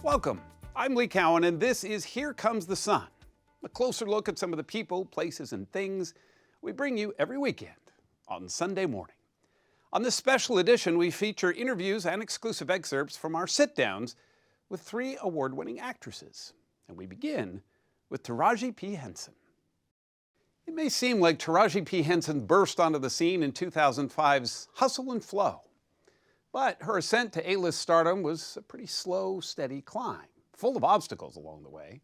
Welcome. I'm Lee Cowan, and this is Here Comes the Sun, a closer look at some of the people, places, and things we bring you every weekend on Sunday morning. On this special edition, we feature interviews and exclusive excerpts from our sit-downs with 3 award-winning actresses. And we begin with Taraji P. Henson. It may seem like Taraji P. Henson burst onto the scene in 2005's Hustle and Flow. But her ascent to A-list stardom was a pretty slow, steady climb, full of obstacles along the way,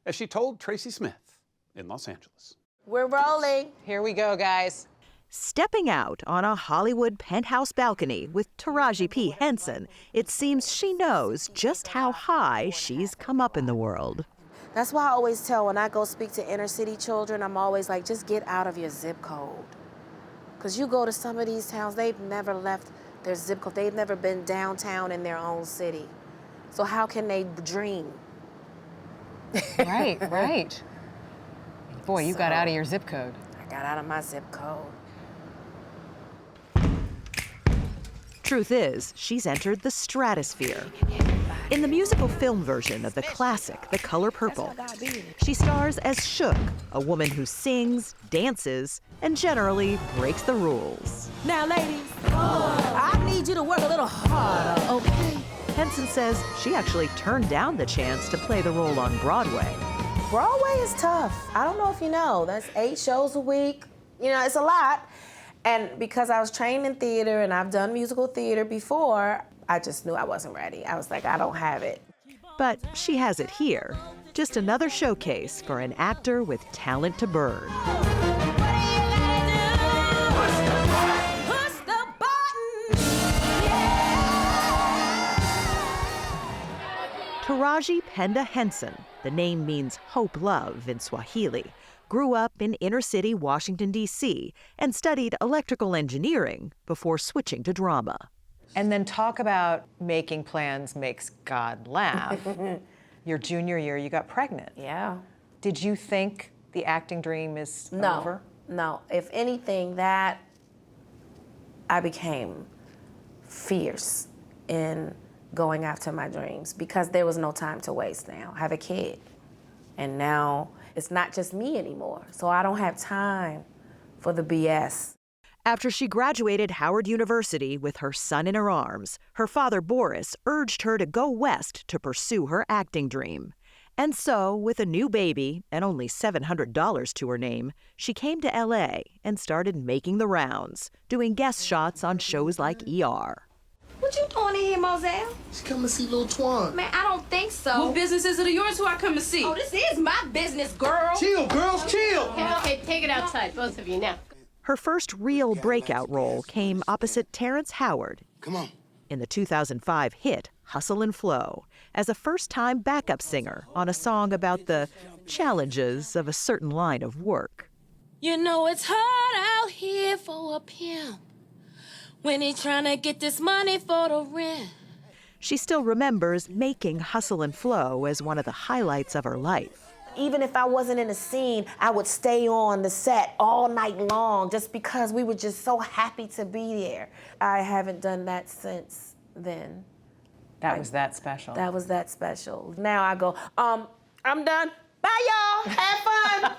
as she told Tracy Smith in Los Angeles. We're rolling. Here we go, guys. Stepping out on a Hollywood penthouse balcony with Taraji P. Henson, it seems she knows just how high she's come up in the world. That's why I always tell when I go speak to inner city children, I'm always like, just get out of your zip code. Because you go to some of these towns, they've never left their zip code. They've never been downtown in their own city. So how can they dream? Right, right. Boy, you got out of your zip code. I got out of my zip code. Truth is, she's entered the stratosphere. In the musical film version of the classic, The Color Purple, she stars as Shook, a woman who sings, dances, and generally breaks the rules. Now, ladies, I need you to work a little harder, okay? Henson says she actually turned down the chance to play the role on Broadway. Broadway is tough. I don't know if you know, that's 8 shows a week. You know, it's a lot. And because I was trained in theater and I've done musical theater before, I just knew I wasn't ready. I was like, I don't have it. But she has it here. Just another showcase for an actor with talent to burn. Taraji Penda Henson, the name means hope love in Swahili, grew up in inner-city Washington, D.C., and studied electrical engineering before switching to drama. And then talk about making plans makes God laugh. Your junior year, you got pregnant. Yeah. Did you think the acting dream is over? No. If anything, that I became fierce in going after my dreams because there was no time to waste now. I have a kid. And now it's not just me anymore, so I don't have time for the BS. After she graduated Howard University with her son in her arms, her father Boris urged her to go west to pursue her acting dream. And so, with a new baby and only $700 to her name, she came to L.A. and started making the rounds, doing guest shots on shows like ER. What you doing in here, Moselle? Just come and see Lil Twan. Man, I don't think so. What business is it of yours who I come to see? Oh, this is my business, girl. Chill, girls, chill. Okay, take it outside, both of you now. Her first real breakout role came opposite Terrence Howard Come on. in the 2005 hit Hustle and Flow as a first-time backup singer on a song about the challenges of a certain line of work. You know it's hard out here for a pimp when he trying to get this money for the rent. She still remembers making Hustle and Flow as one of the highlights of her life. Even if I wasn't in a scene, I would stay on the set all night long just because we were just so happy to be there. I haven't done that since then. That was that special. That was that special. Now I go, I'm done. Bye, y'all. Have fun.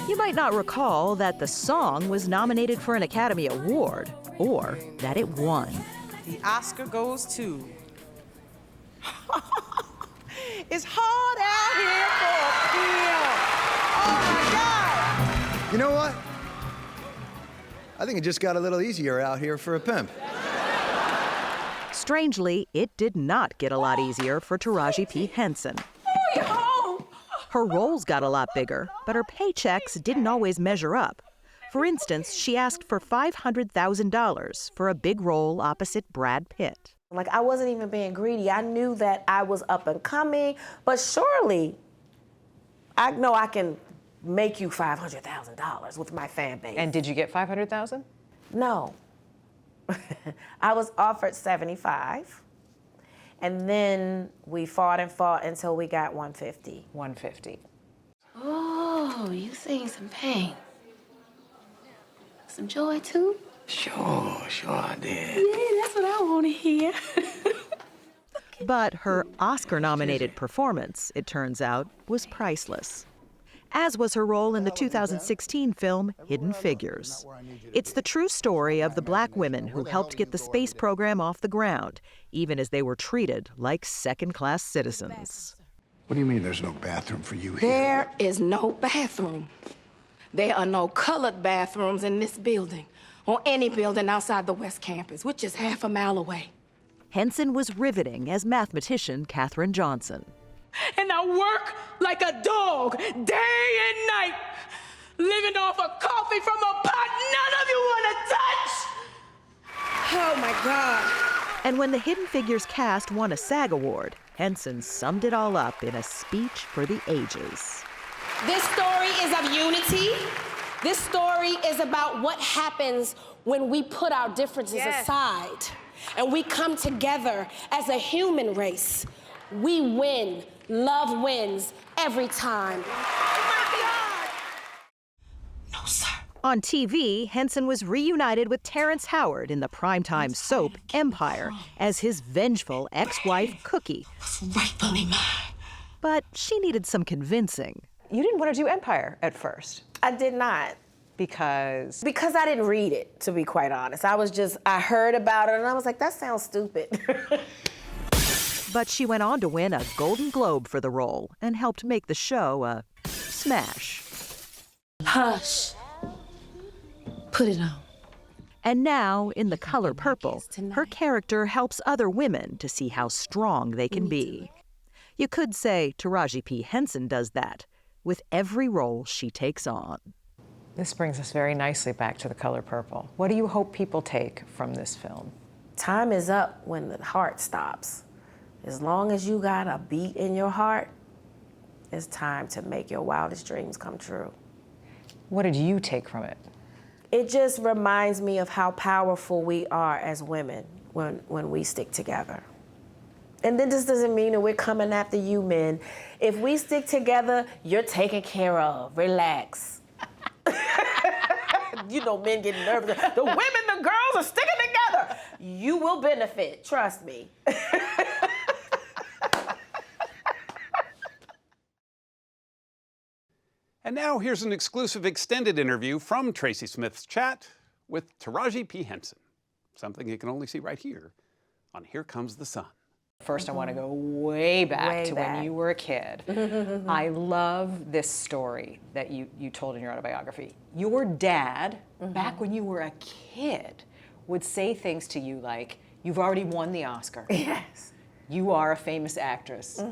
You might not recall that the song was nominated for an Academy Award or that it won. The Oscar goes to... It's hard out here for a pimp. Oh, my God. You know what? I think it just got a little easier out here for a pimp. Strangely, it did not get a lot easier for Taraji P. Henson. Her roles got a lot bigger, but her paychecks didn't always measure up. For instance, she asked for $500,000 for a big role opposite Brad Pitt. Like, I wasn't even being greedy. I knew that I was up and coming, but surely I know I can make you $500,000 with my fan base. And did you get $500,000? No. I was offered 75. And then we fought until we got 150. 150. Oh, you seen some pain. Some joy, too? Sure I did. Yeah, that's what I want to hear. But her Oscar-nominated performance, it turns out, was priceless. As was her role in the 2016 film Hidden Figures. It's the true story of the Black women who helped get the space program off the ground, even as they were treated like second-class citizens. What do you mean there's no bathroom for you here? There is no bathroom. There are no colored bathrooms in this building or any building outside the West Campus, which is half a mile away. Henson was riveting as mathematician Katherine Johnson. And I work like a dog day and night, living off of coffee from a pot none of you want to touch. Oh my God. And when the Hidden Figures cast won a SAG award, Henson summed it all up in a speech for the ages. This story is of unity. This story is about what happens when we put our differences aside and we come together as a human race. We win. Love wins every time. Oh my God! No, sir. On TV, Henson was reunited with Terrence Howard in the primetime soap Empire as his vengeful ex-wife Cookie. Rightfully mine. But she needed some convincing. You didn't want to do Empire at first. I did not. Because I didn't read it, to be quite honest. I heard about it and I was like, that sounds stupid. But she went on to win a Golden Globe for the role and helped make the show a smash. Hush. Put it on. And now, in The Color Purple, her character helps other women to see how strong they can be. You could say Taraji P. Henson does that with every role she takes on. this brings us very nicely back to The Color Purple. What do you hope people take from this film? Time is up when the heart stops. As long as you got a beat in your heart, it's time to make your wildest dreams come true. What did you take from it? It just reminds me of how powerful we are as women when we stick together. And then this doesn't mean that we're coming after you, men. If we stick together, you're taken care of. Relax. You know, men get nervous. The women, the girls are sticking together. You will benefit, trust me. And now here's an exclusive extended interview from Tracy Smith's chat with Taraji P. Henson. Something you can only see right here on Here Comes the Sun. First, I want to go way back to when you were a kid. I love this story that you told in your autobiography. Your dad, back when you were a kid, would say things to you like, "You've already won the Oscar. Yes. You are a famous actress."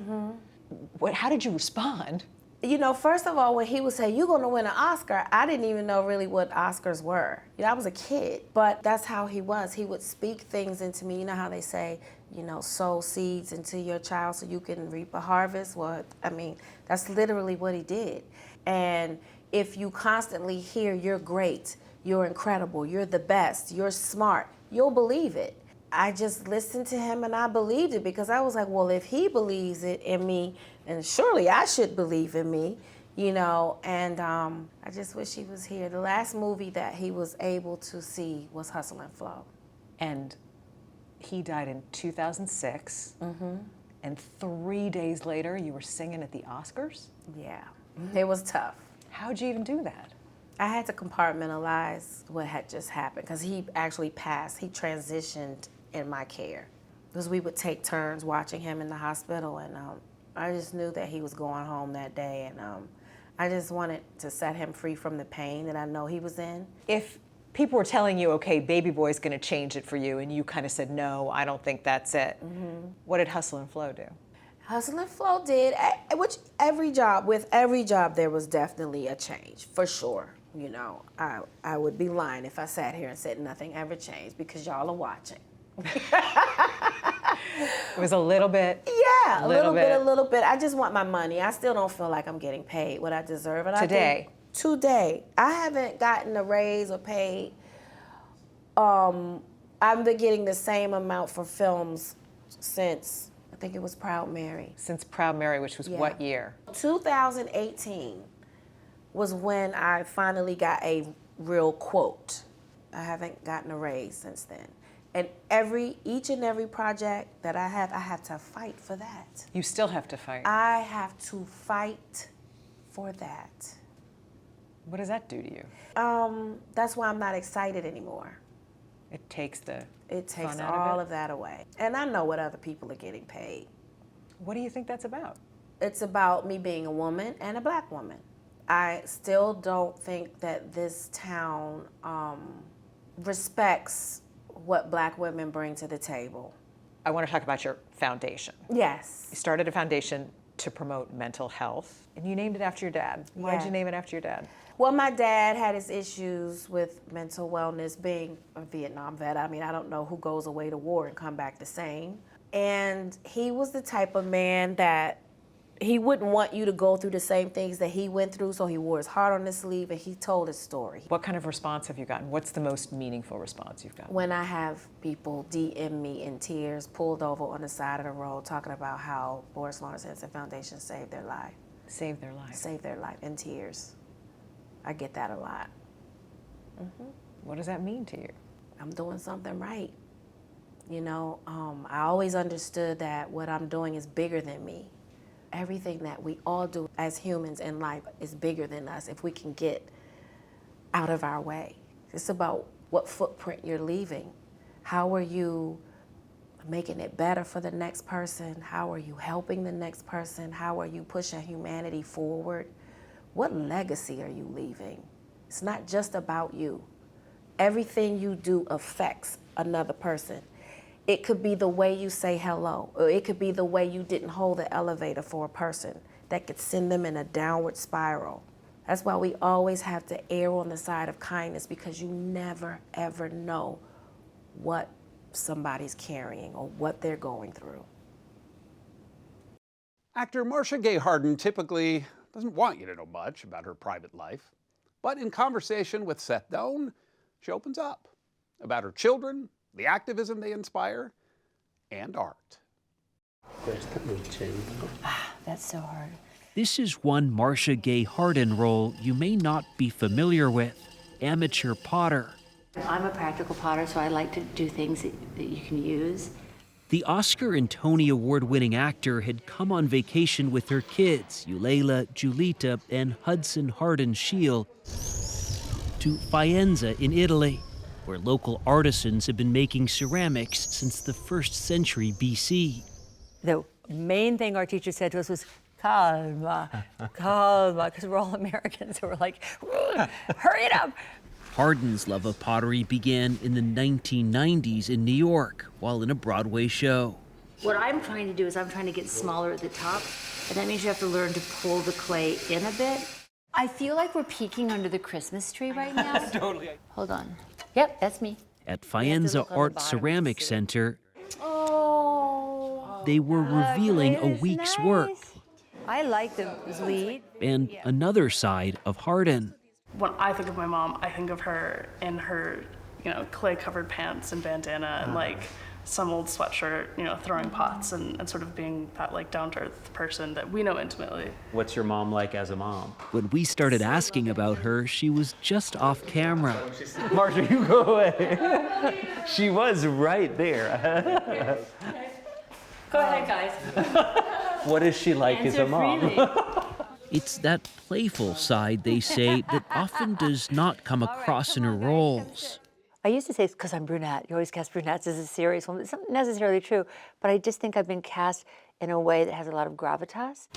How did you respond? You know, first of all, when he would say, "You're gonna win an Oscar," I didn't even know really what Oscars were. You know, I was a kid, but that's how he was. He would speak things into me. You know how they say, you know, sow seeds into your child so you can reap a harvest? Well, I mean, that's literally what he did. And if you constantly hear, "You're great, you're incredible, you're the best, you're smart," you'll believe it. I just listened to him and I believed it because I was like, well, if he believes it in me, then surely I should believe in me, you know, and I just wish he was here. The last movie that he was able to see was Hustle and Flow. And he died in 2006, and 3 days later you were singing at the Oscars? Yeah, it was tough. How'd you even do that? I had to compartmentalize what had just happened because he actually passed. He transitioned in my care because we would take turns watching him in the hospital, and I just knew that he was going home that day, and I just wanted to set him free from the pain that I know he was in. If people were telling you, okay, Baby Boy's gonna change it for you, and you kind of said, no, I don't think that's it, what did Hustle and Flow do? Hustle and Flow did, with every job there was definitely a change, for sure. You know, I would be lying if I sat here and said nothing ever changed because y'all are watching. It was a little bit. Yeah, a little bit. I just want my money. I still don't feel like I'm getting paid what I deserve. And today, I haven't gotten a raise or paid. I've been getting the same amount for films since, I think it was Proud Mary. Since Proud Mary, which was what year? 2018 was when I finally got a real quote. I haven't gotten a raise since then. And each and every project that I have to fight for that. You still have to fight. I have to fight for that. What does that do to you? That's why I'm not excited anymore. It takes fun out all of of that away. And I know what other people are getting paid. What do you think that's about? It's about me being a woman and a black woman. I still don't think that this town respects what black women bring to the table. I want to talk about your foundation. Yes. You started a foundation to promote mental health, and you named it after your dad. Why did you name it after your dad? Well, my dad had his issues with mental wellness, being a Vietnam vet. I mean, I don't know who goes away to war and come back the same. And he was the type of man that he wouldn't want you to go through the same things that he went through, so he wore his heart on his sleeve and he told his story. What kind of response have you gotten? What's the most meaningful response you've gotten? When I have people DM me in tears, pulled over on the side of the road, talking about how Boris Lawrence Henson Foundation saved their life. Saved their life. Saved their life in tears. I get that a lot. What does that mean to you? I'm doing something right. You know, I always understood that what I'm doing is bigger than me. Everything that we all do as humans in life is bigger than us if we can get out of our way. It's about what footprint you're leaving. How are you making it better for the next person? How are you helping the next person? How are you pushing humanity forward? What legacy are you leaving? It's not just about you. Everything you do affects another person. It could be the way you say hello, or it could be the way you didn't hold the elevator for a person that could send them in a downward spiral. That's why we always have to err on the side of kindness, because you never, ever know what somebody's carrying or what they're going through. Actor Marcia Gay Harden typically doesn't want you to know much about her private life, but in conversation with Seth Doane, she opens up about her children, the activism they inspire, and art. That's so hard. This is one Marcia Gay Harden role you may not be familiar with, amateur potter. I'm a practical potter, so I like to do things that you can use. The Oscar and Tony Award-winning actor had come on vacation with her kids, Eulalia, Giulietta, and Hudson Harden Shield, to Faenza in Italy, where local artisans have been making ceramics since the 1st century BC. The main thing our teacher said to us was, calma, calma, because we're all Americans, so we're like, hurry it up. Harden's love of pottery began in the 1990s in New York while in a Broadway show. What I'm trying to do is I'm trying to get smaller at the top, and that means you have to learn to pull the clay in a bit. I feel like we're peeking under the Christmas tree right now. Totally. Hold on. Yep, that's me. At Faenza Art Ceramic Center, they were revealing a week's work. I like the lead. And another side of Harden. When I think of my mom, I think of her in her, clay-covered pants and bandana and like some old sweatshirt, throwing pots and sort of being that like down-to-earth person that we know intimately. What's your mom like as a mom? When we started asking about her, she was just off camera. Marcia, you go away. She was right there. Go ahead, guys. What is she like as a mom? It's that playful side, they say, that often does not come across in her roles. I used to say it's because I'm brunette. You always cast brunettes as a serious one. It's not necessarily true, but I just think I've been cast in a way that has a lot of gravitas.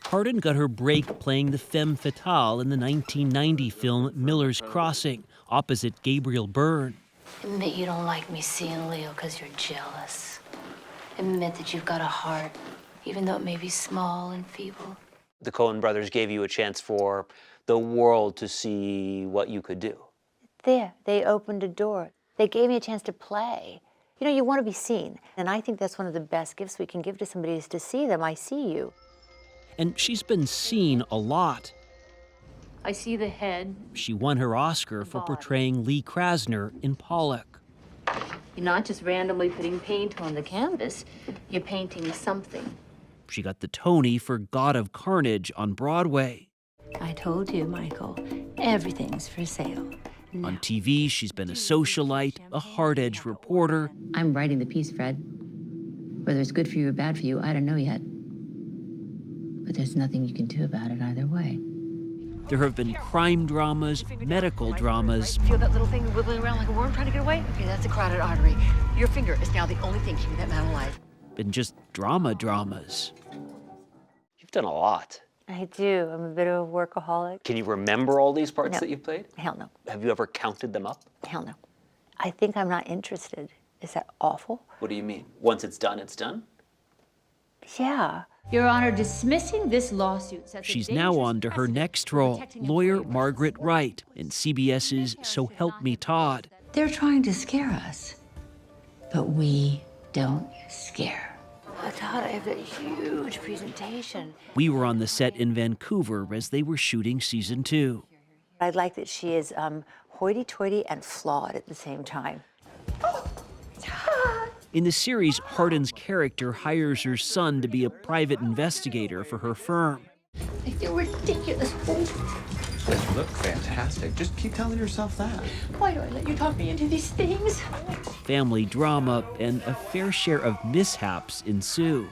Harden got her break playing the femme fatale in the 1990 film Miller's Crossing, opposite Gabriel Byrne. Admit you don't like me seeing Leo because you're jealous. Admit that you've got a heart, even though it may be small and feeble. The Coen brothers gave you a chance for the world to see what you could do. There, they opened a door. They gave me a chance to play. You want to be seen. And I think that's one of the best gifts we can give to somebody is to see them. I see you. And she's been seen a lot. I see the head. She won her Oscar for portraying Lee Krasner in Pollock. You're not just randomly putting paint on the canvas. You're painting something. She got the Tony for God of Carnage on Broadway. I told you, Michael, everything's for sale. On TV, she's been a socialite, a hard-edged reporter. I'm writing the piece, Fred. Whether it's good for you or bad for you, I don't know yet. But there's nothing you can do about it either way. There have been crime dramas, medical dramas. Feel that little thing wiggling around like a worm trying to get away? Okay, that's a carotid artery. Your finger is now the only thing keeping that man alive. And just dramas. You've done a lot. I do. I'm a bit of a workaholic. Can you remember all these parts that you've played? Hell no. Have you ever counted them up? Hell no. I think I'm not interested. Is that awful? What do you mean? Once it's done, it's done? Yeah. Your Honor, dismissing this lawsuit sets She's now on to her next role, lawyer Margaret Wright in CBS's So Help Me Todd. They're trying to scare us, but we don't scare. Todd, I have that huge presentation. We were on the set in Vancouver as they were shooting season 2. I like that she is hoity-toity and flawed at the same time. In the series, Harden's character hires her son to be a private investigator for her firm. I feel ridiculous. You look fantastic. Just keep telling yourself that. Why do I let you talk me into these things? Family drama and a fair share of mishaps ensue.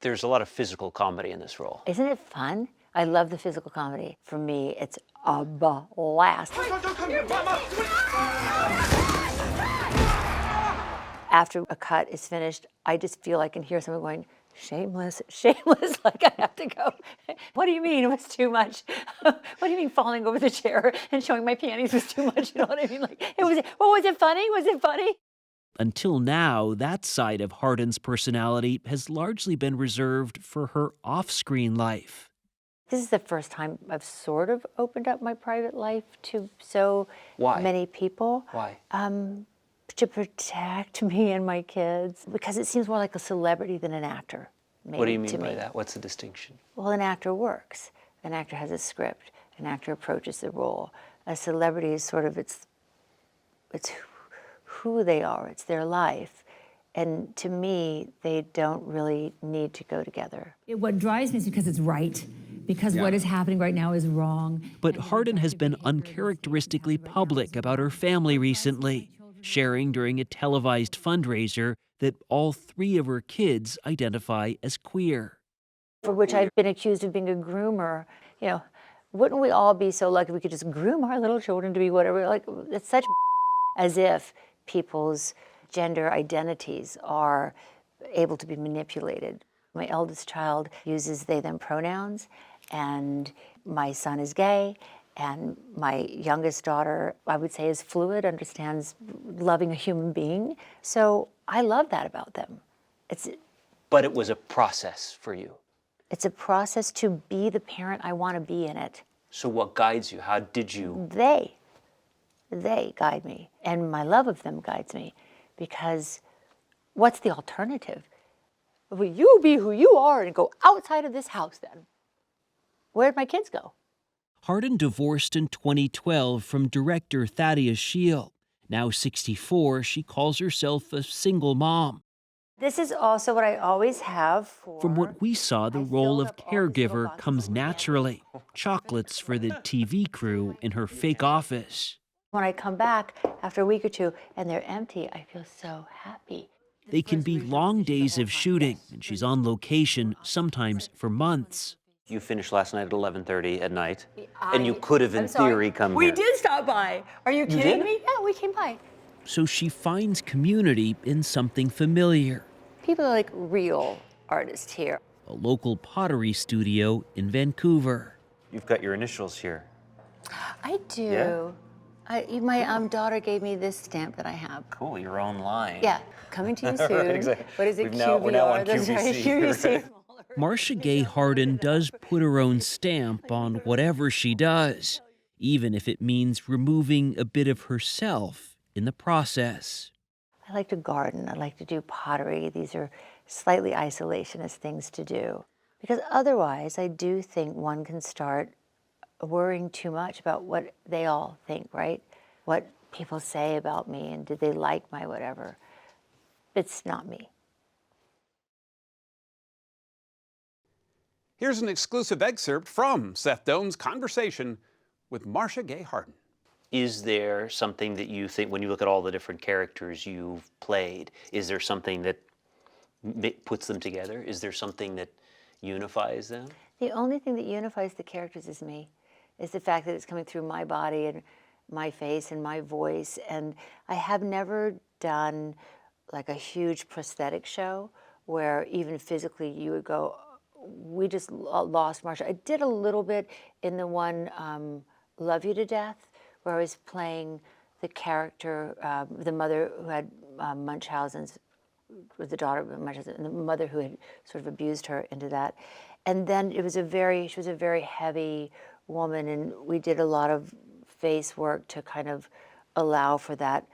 There's a lot of physical comedy in this role. Isn't it fun? I love the physical comedy. For me, it's a blast. After a cut is finished, I just feel I can hear someone going, shameless, shameless, like I have to go. What do you mean it was too much? What do you mean falling over the chair and showing my panties was too much? You know what I mean? Like, was it funny? Was it funny? Until now, that side of Harden's personality has largely been reserved for her off-screen life. This is the first time I've sort of opened up my private life to so many people. Why? To protect me and my kids, because it seems more like a celebrity than an actor. What do you mean by that? What's the distinction? Well, an actor works. An actor has a script. An actor approaches the role. A celebrity is sort of, it's who they are. It's their life. And to me, they don't really need to go together. What drives me is because it's right. Because what is happening right now is wrong. But Harden has been uncharacteristically public about her family recently, sharing during a televised fundraiser that all 3 of her kids identify as queer. For which I've been accused of being a groomer. You know, wouldn't we all be so lucky if we could just groom our little children to be whatever? Like, it's such as if people's gender identities are able to be manipulated. My eldest child uses they, them pronouns, and my son is gay. And my youngest daughter, I would say, is fluid, understands loving a human being. So I love that about them. But it was a process for you. It's a process to be the parent I want to be in it. So what guides you? How did you? They guide me. And my love of them guides me. Because what's the alternative? Will you be who you are and go outside of this house then? Where'd my kids go? Harden divorced in 2012 from director Thaddeus Shield. Now 64, she calls herself a single mom. This is also what I always have for... From what we saw, the role of caregiver comes naturally. Chocolates for the TV crew in her fake office. When I come back after a week or two and they're empty, I feel so happy. They can be long days of shooting, and she's on location, sometimes for months. You finished last night at 11:30 at night, and you could have, in theory, come here. We did stop by. Are you kidding me? Yeah, we came by. So she finds community in something familiar. People are like real artists here. A local pottery studio in Vancouver. You've got your initials here. I do. Yeah? My daughter gave me this stamp that I have. Cool, your own line. Yeah, coming to you soon. Right, exactly. What is it, QVR? We're now on That's right, QVC. Marcia Gay Harden does put her own stamp on whatever she does, even if it means removing a bit of herself in the process. I like to garden. I like to do pottery. These are slightly isolationist things to do. Because otherwise, I do think one can start worrying too much about what they all think, right? What people say about me and did they like my whatever. It's not me. Here's an exclusive excerpt from Seth Doan's conversation with Marcia Gay Harden. Is there something that you think, when you look at all the different characters you've played, is there something that puts them together? Is there something that unifies them? The only thing that unifies the characters is me, is the fact that it's coming through my body and my face and my voice. And I have never done like a huge prosthetic show where even physically you would go, we just lost Marcia. I did a little bit in the one Love You to Death, where I was playing the character, the mother who had Munchausen's, with the daughter of Munchausen, and the mother who had sort of abused her into that. And then she was a very heavy woman, and we did a lot of face work to kind of allow for that,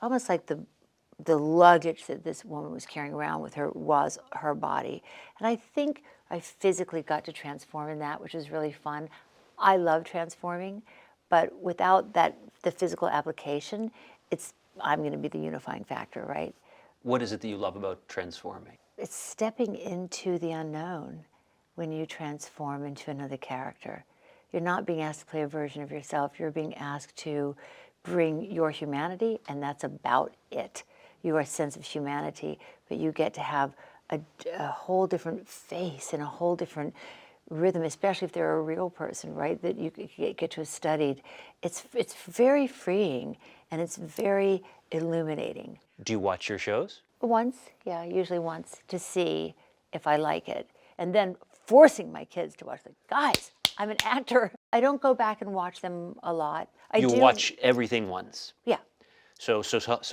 almost like the luggage that this woman was carrying around with her was her body. And I think I physically got to transform in that, which was really fun. I love transforming, but without that, the physical application, I'm going to be the unifying factor, right? What is it that you love about transforming? It's stepping into the unknown when you transform into another character. You're not being asked to play a version of yourself. You're being asked to bring your humanity, and that's about it. Your sense of humanity, but you get to have a whole different face and a whole different rhythm, especially if they're a real person, right, that you get to have studied. It's very freeing, and it's very illuminating. Do you watch your shows? Once, yeah, usually once, to see if I like it. And then forcing my kids to watch, like, guys, I'm an actor. I don't go back and watch them a lot. You watch everything once? Yeah. So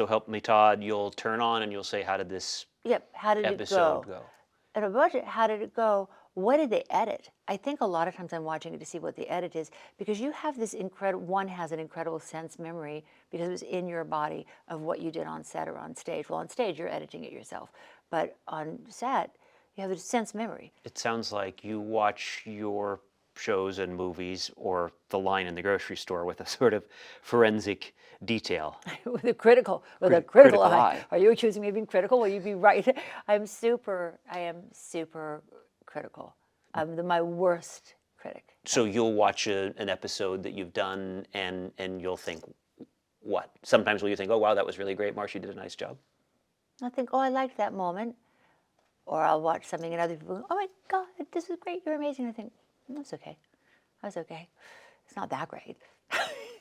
help me, Todd, you'll turn on and you'll say, how did this how did episode it go? And a budget, how did it go? What did they edit? I think a lot of times I'm watching it to see what the edit is, because you have this one has an incredible sense memory because it was in your body of what you did on set or on stage. Well, on stage, you're editing it yourself. But on set, you have a sense memory. It sounds like you watch your shows and movies or the line in the grocery store with a sort of forensic detail. with a critical eye. Are you accusing me of being critical? Will you be right? I am super critical. I'm my worst critic. So you'll watch an episode that you've done and you'll think, what? Sometimes will you think, oh wow, that was really great, Marcia did a nice job? I'll think, oh, I liked that moment. Or I'll watch something and other people go, oh my God, this was great, you're amazing. I think, that's okay. That's okay. It's not that great.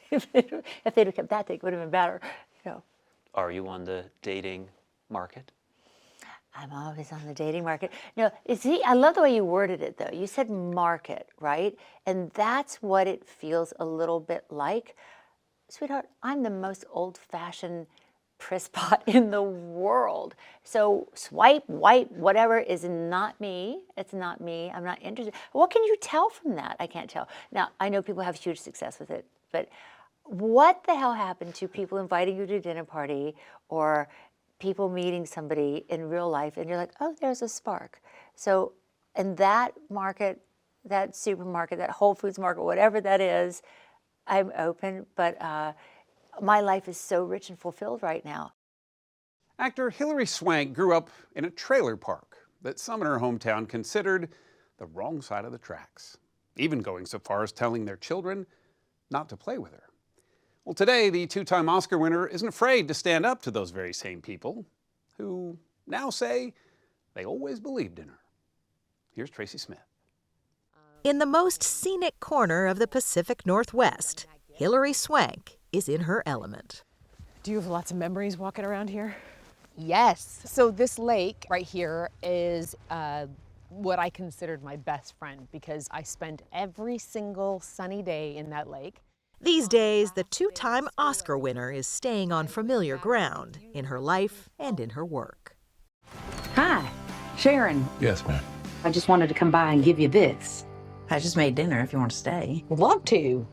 If they'd have kept that, it would have been better. You know. Are you on the dating market? I'm always on the dating market. No, see, I love the way you worded it, though. You said market, right? And that's what it feels a little bit like. Sweetheart, I'm the most old-fashioned priss pot in the world. So swipe, wipe, whatever is not me. It's not me. I'm not interested. What can you tell from that? I can't tell. Now, I know people have huge success with it, but what the hell happened to people inviting you to a dinner party or people meeting somebody in real life and you're like, oh, there's a spark. So in that market, that supermarket, that Whole Foods market, whatever that is, I'm open, but my life is so rich and fulfilled right now. Actor Hilary Swank grew up in a trailer park that some in her hometown considered the wrong side of the tracks, even going so far as telling their children not to play with her. Well, today, the two-time Oscar winner isn't afraid to stand up to those very same people who now say they always believed in her. Here's Tracy Smith. In the most scenic corner of the Pacific Northwest, Hilary Swank is in her element. Do you have lots of memories walking around here? Yes. So this lake right here is what I considered my best friend because I spent every single sunny day in that lake. These days, the two-time Oscar winner is staying on familiar ground in her life and in her work. Hi, Sharon. Yes, ma'am. I just wanted to come by and give you this. I just made dinner if you want to stay. Would love to.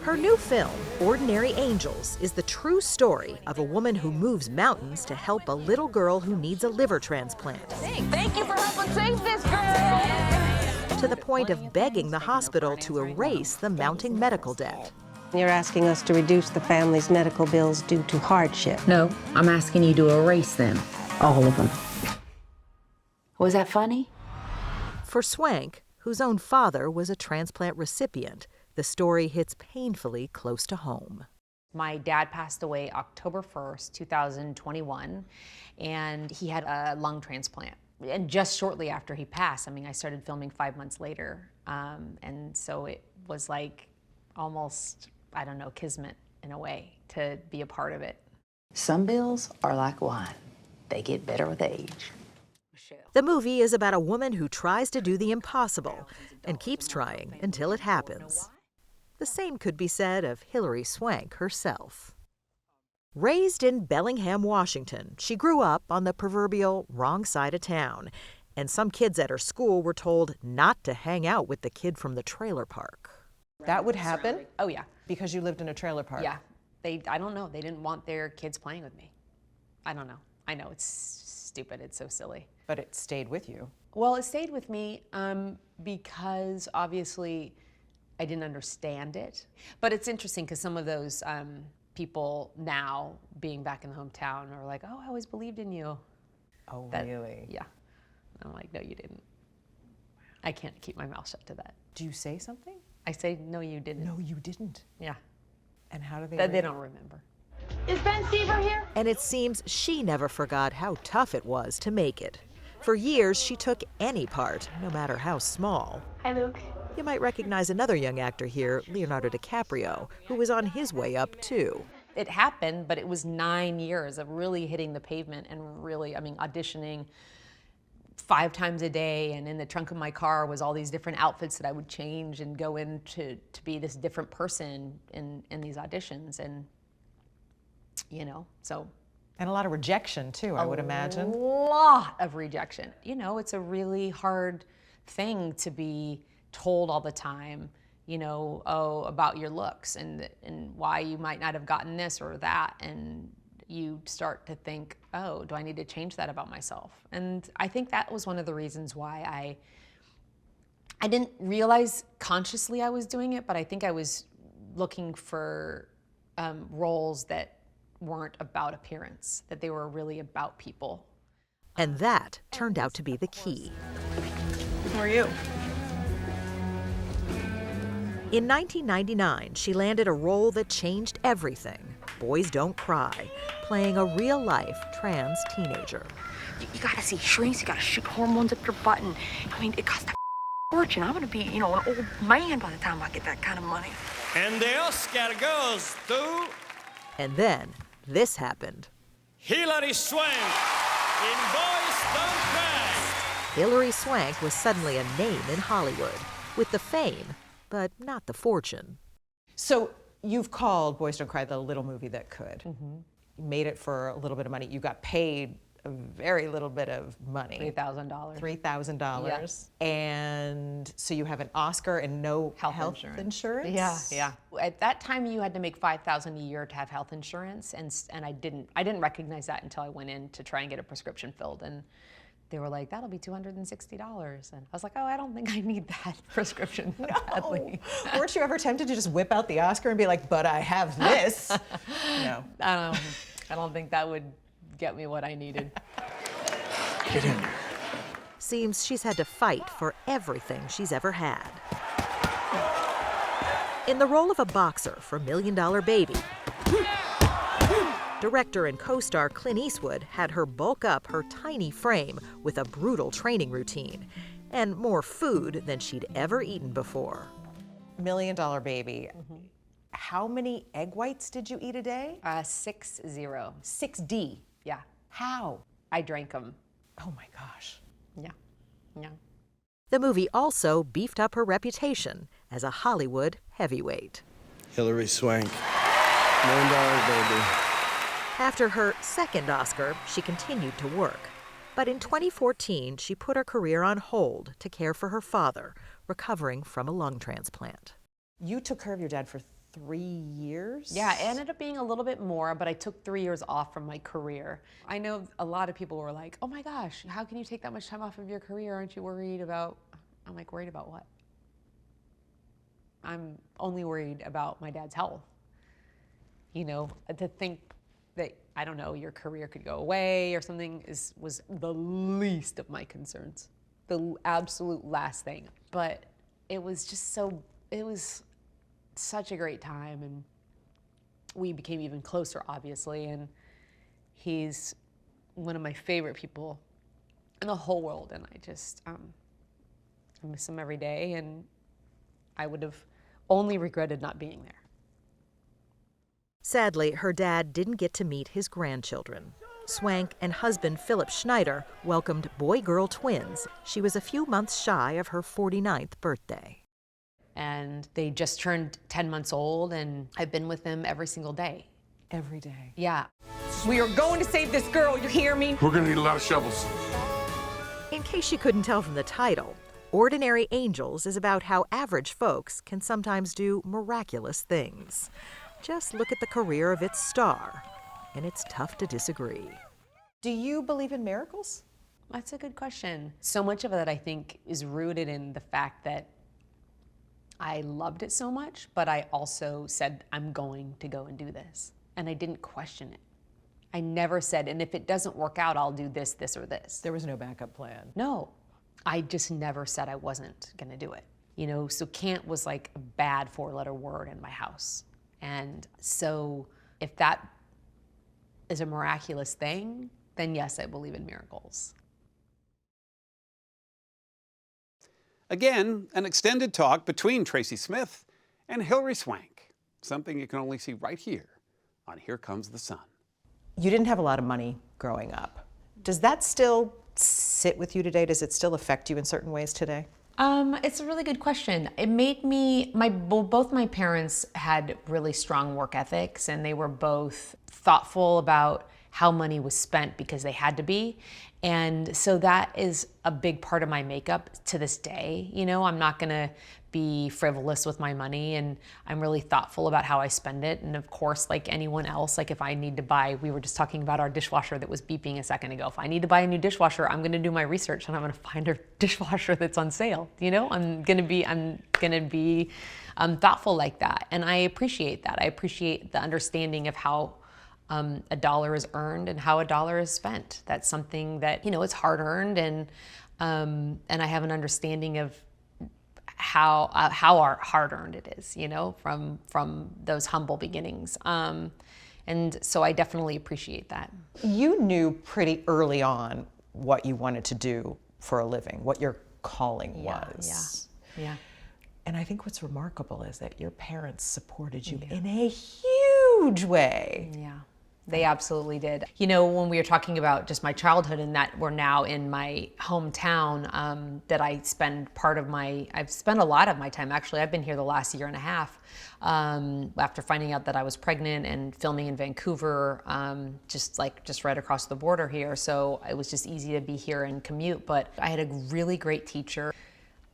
Her new film, Ordinary Angels, is the true story of a woman who moves mountains to help a little girl who needs a liver transplant. Thank you for helping save this girl! To the point of begging the hospital to erase the mounting medical debt. You're asking us to reduce the family's medical bills due to hardship. No, I'm asking you to erase them. All of them. Was that funny? For Swank, whose own father was a transplant recipient, the story hits painfully close to home. My dad passed away October 1st, 2021, and he had a lung transplant. And just shortly after he passed, I mean, I started filming 5 months later. And so it was like almost, I don't know, kismet in a way to be a part of it. Some bills are like wine. They get better with age. The movie is about a woman who tries to do the impossible and keeps trying until it happens. The same could be said of Hilary Swank herself. Raised in Bellingham, Washington, she grew up on the proverbial wrong side of town, and some kids at her school were told not to hang out with the kid from the trailer park. That would happen? Oh, yeah. Because you lived in a trailer park? Yeah. I don't know. They didn't want their kids playing with me. I don't know. I know, it's stupid. It's so silly. But it stayed with you. Well, it stayed with me because obviously I didn't understand it. But it's interesting because some of those people now, being back in the hometown, are like, oh, I always believed in you. Oh, that, really? Yeah. I'm like, no, you didn't. I can't keep my mouth shut to that. Do you say something? I say, no, you didn't. No, you didn't. Yeah. And how do they They don't remember. Is Ben Seaver here? And it seems she never forgot how tough it was to make it. For years, she took any part, no matter how small. Hi, Luke. You might recognize another young actor here, Leonardo DiCaprio, who was on his way up too. It happened, but it was 9 years of really hitting the pavement and really, I mean, auditioning 5 times a day, and in the trunk of my car was all these different outfits that I would change and go in to be this different person in these auditions, and you know, so. And a lot of rejection too, I would imagine. A lot of rejection. You know, it's a really hard thing to be told all the time, you know, oh, about your looks and why you might not have gotten this or that, and you start to think, oh, do I need to change that about myself? And I think that was one of the reasons why I didn't realize consciously I was doing it, but I think I was looking for roles that weren't about appearance, that they were really about people. And that turned out to be the key. Who are you? In 1999, she landed a role that changed everything. Boys Don't Cry, playing a real-life trans teenager. You gotta see shrinks, you gotta shoot hormones up your butt, and I mean, it costs a fortune. I'm gonna be, you know, an old man by the time I get that kind of money. And the Oscar goes to... And then, this happened. Hilary Swank in Boys Don't Cry. Hilary Swank was suddenly a name in Hollywood, with the fame, but not the fortune. So you've called Boys Don't Cry the little movie that could. Mm-hmm. You made it for a little bit of money. You got paid a very little bit of money. $3,000. $3,000. Yeah. And so you have an Oscar and no health insurance? Yeah, yeah. At that time, you had to make $5,000 a year to have health insurance, and I didn't recognize that until I went in to try and get a prescription filled, and they were like, that'll be $260. And I was like, oh, I don't think I need that prescription badly. Weren't you ever tempted to just whip out the Oscar and be like, but I have this? No. I don't think that would get me what I needed. Get in. Seems she's had to fight for everything she's ever had. In the role of a boxer for $1 Million Baby, director and co-star Clint Eastwood had her bulk up her tiny frame with a brutal training routine and more food than she'd ever eaten before. $1 Million Baby. Mm-hmm. How many egg whites did you eat a day? 6 6D? Yeah. How? I drank them. Oh my gosh. Yeah, yeah. The movie also beefed up her reputation as a Hollywood heavyweight. Hilary Swank, $1 Million Baby. After her second Oscar, she continued to work. But in 2014, she put her career on hold to care for her father, recovering from a lung transplant. You took care of your dad for 3 years? Yeah, it ended up being a little bit more, but I took 3 years off from my career. I know a lot of people were like, oh my gosh, how can you take that much time off of your career? Aren't you worried about, I'm like, worried about what? I'm only worried about my dad's health. You know, to think that, I don't know, your career could go away or something was the least of my concerns. The absolute last thing. But it was just it was such a great time, and we became even closer, obviously, and he's one of my favorite people in the whole world, and I just, I miss him every day, and I would have only regretted not being there. Sadly, her dad didn't get to meet his grandchildren. Swank and husband Philip Schneider welcomed boy-girl twins. She was a few months shy of her 49th birthday. And they just turned 10 months old, and I've been with them every single day. Every day. Yeah. We are going to save this girl, you hear me? We're gonna need a lot of shovels. In case you couldn't tell from the title, Ordinary Angels is about how average folks can sometimes do miraculous things. Just look at the career of its star, and it's tough to disagree. Do you believe in miracles? That's a good question. So much of it, I think, is rooted in the fact that I loved it so much, but I also said, I'm going to go and do this. And I didn't question it. I never said, and if it doesn't work out, I'll do this, this, or this. There was no backup plan. No, I just never said I wasn't gonna do it. You know, so can't was like a bad 4-letter word in my house. And so if that is a miraculous thing, then yes, I believe in miracles. Again, an extended talk between Tracy Smith and Hilary Swank, something you can only see right here on Here Comes the Sun. You didn't have a lot of money growing up. Does that still sit with you today? Does it still affect you in certain ways today? It's a really good question. It made me, both my parents had really strong work ethics, and they were both thoughtful about how money was spent because they had to be. And so that is a big part of my makeup to this day. You know, I'm not gonna be frivolous with my money, and I'm really thoughtful about how I spend it. And of course, like anyone else, like if I need to buy, we were just talking about our dishwasher that was beeping a second ago. If I need to buy a new dishwasher, I'm gonna do my research and I'm gonna find a dishwasher that's on sale. You know, I'm gonna be thoughtful like that. And I appreciate that. I appreciate the understanding of how a dollar is earned and how a dollar is spent. That's something that, you know, it's hard earned, and I have an understanding of how hard earned it is, you know, from those humble beginnings. And so I definitely appreciate that. You knew pretty early on what you wanted to do for a living, what your calling was. Yeah. And I think what's remarkable is that your parents supported you in a huge way. Yeah. They absolutely did. You know, when we were talking about just my childhood and that we're now in my hometown, that I've spent a lot of my time, actually, I've been here the last year and a half, after finding out that I was pregnant and filming in Vancouver, just right across the border here. So it was just easy to be here and commute. But I had a really great teacher.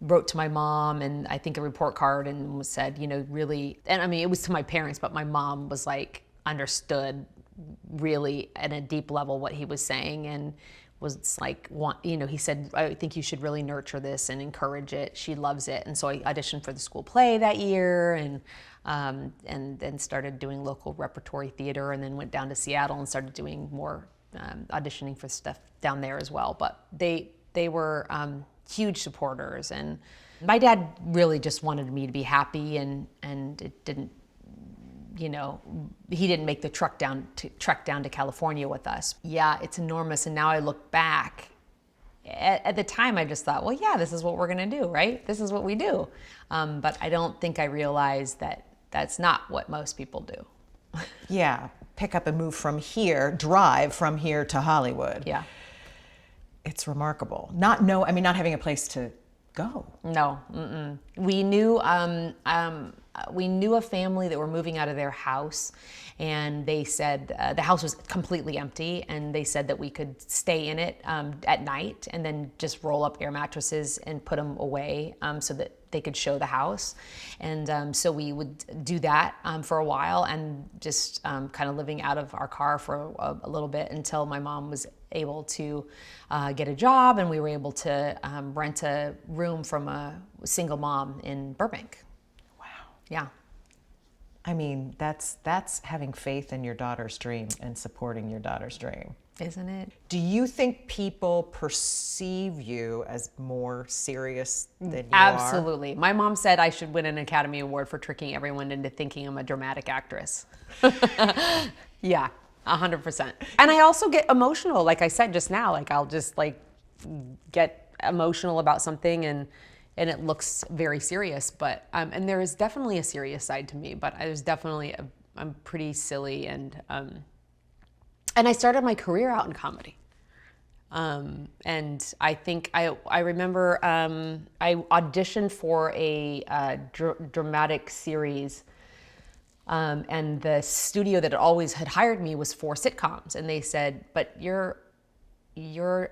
Wrote to my mom, and I think a report card, and said, you know, really, and I mean, it was to my parents, but my mom was like, understood really at a deep level what he was saying, and was like, you know, he said, I think you should really nurture this and encourage it. She loves it. And so I auditioned for the school play that year, and then started doing local repertory theater, and then went down to Seattle and started doing more auditioning for stuff down there as well. But they were huge supporters, and my dad really just wanted me to be happy, and it didn't, you know, he didn't make the trek down to California with us. Yeah, it's enormous, and now I look back. At the time, I just thought, well, yeah, this is what we're gonna do, right? This is what we do. But I don't think I realized that that's not what most people do. Yeah, pick up and move from here, drive from here to Hollywood. Yeah. It's remarkable. Not having a place to go. No, we knew a family that were moving out of their house, and they said the house was completely empty, and they said that we could stay in it at night and then just roll up air mattresses and put them away so that they could show the house. And so we would do that for a while, and just kind of living out of our car for a little bit until my mom was able to get a job, and we were able to rent a room from a single mom in Burbank. Wow. Yeah. I mean, that's having faith in your daughter's dream and supporting your daughter's dream. Isn't it? Do you think people perceive you as more serious than you are? Absolutely. My mom said I should win an Academy Award for tricking everyone into thinking I'm a dramatic actress. Yeah, 100%. And I also get emotional, like I said just now. Like I'll just like get emotional about something and it looks very serious. But and there is definitely a serious side to me. But there's definitely I'm pretty silly and I started my career out in comedy. And I think I remember I auditioned for a dramatic series, and the studio that always had hired me was for sitcoms, and they said, "But you're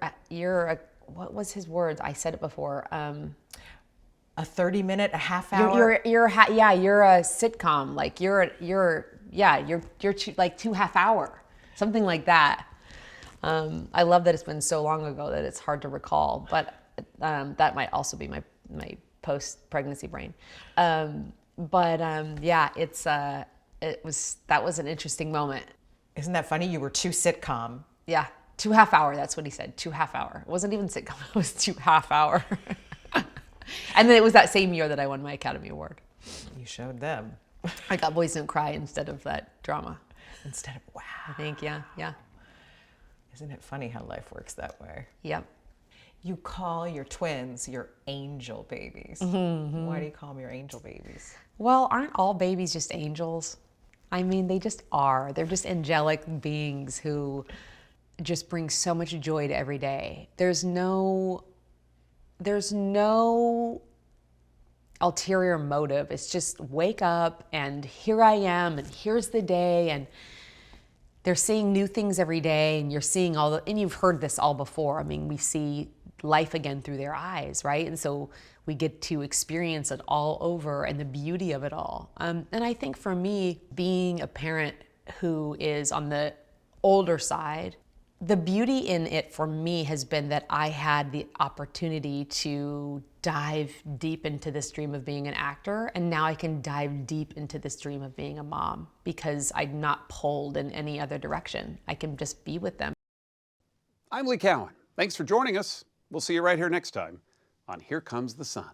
a what was his words? I said it before. A 30-minute, a half hour. You're a sitcom. Like you're like 2 half hour." Something like that. I love that it's been so long ago that it's hard to recall, but that might also be my post-pregnancy brain. Yeah, that was an interesting moment. Isn't that funny? You were too sitcom. Yeah, 2 half hour, that's what he said, 2 half hour. It wasn't even sitcom, it was 2 half hour. And then it was that same year that I won my Academy Award. You showed them. I got Boys Don't Cry instead of that drama. Instead of, wow. I think, yeah. Isn't it funny how life works that way? Yep. You call your twins your angel babies. Mm-hmm. Why do you call them your angel babies? Well, aren't all babies just angels? I mean, they just are. They're just angelic beings who just bring so much joy to every day. There's no ulterior motive. It's just wake up and here I am and here's the day, and they're seeing new things every day, and you're seeing and you've heard this all before. I mean, we see life again through their eyes, right? And so we get to experience it all over and the beauty of it all. And I think for me, being a parent who is on the older side, the beauty in it for me has been that I had the opportunity to dive deep into this dream of being an actor, and now I can dive deep into this dream of being a mom because I'm not pulled in any other direction. I can just be with them. I'm Lee Cowan. Thanks for joining us. We'll see you right here next time on Here Comes the Sun.